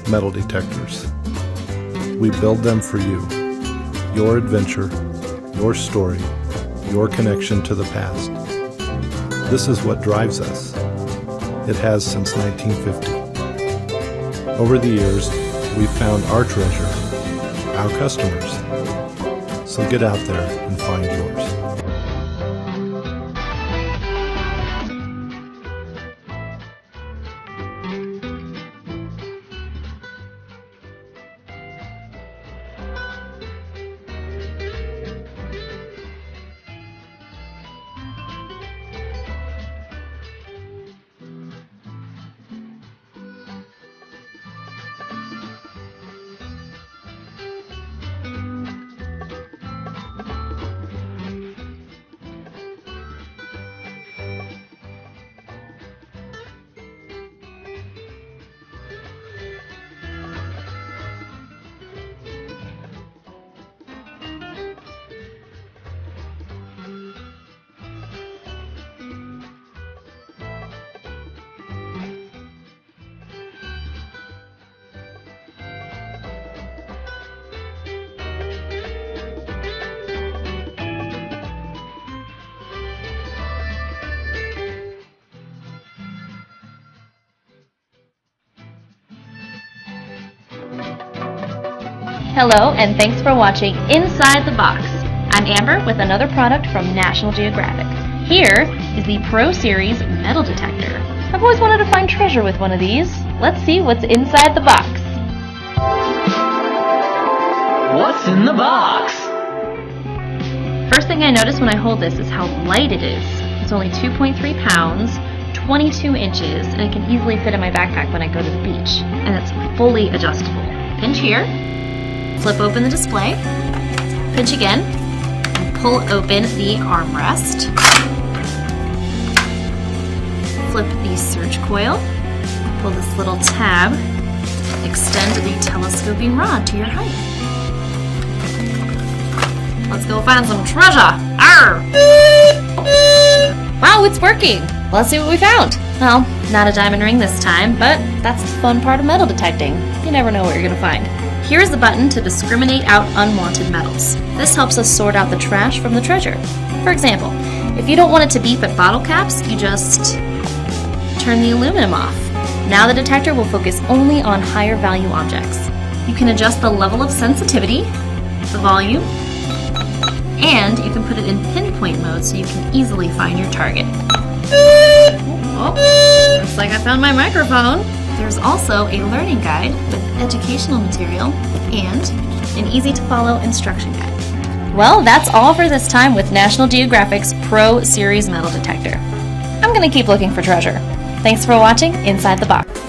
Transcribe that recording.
Metal detectors. We build them for you. Your adventure, your story, your connection to the past. This is what drives us. It has since 1950. Over the years, we've found our treasure, our customers. So get out there and find yours. Hello, and thanks for watching Inside the Box. I'm Amber with another product from National Geographic. Here is the Pro Series Metal Detector. I've always wanted to find treasure with one of these. Let's see what's inside the box. What's in the box? First thing I notice when I hold this is how light it is. It's only 2.3 pounds, 22 inches, and it can easily fit in my backpack when I go to the beach. And it's fully adjustable. Pinch here. Flip open the display, pinch again, and pull open the armrest. Flip the search coil, pull this little tab, extend the telescoping rod to your height. Let's go find some treasure! Arr! Wow, it's working! Let's see what we found. Well, not a diamond ring this time, but that's the fun part of metal detecting. You never know what you're gonna find. Here's the button to discriminate out unwanted metals. This helps us sort out the trash from the treasure. For example, if you don't want it to beep at bottle caps, you just turn the aluminum off. Now the detector will focus only on higher value objects. You can adjust the level of sensitivity, the volume, and you can put it in pinpoint mode so you can easily find your target. Oh, looks like I found my microphone. There's also a learning guide with educational material and an easy-to-follow instruction guide. Well, that's all for this time with National Geographic's Pro Series Metal Detector. I'm going to keep looking for treasure. Thanks for watching Inside the Box.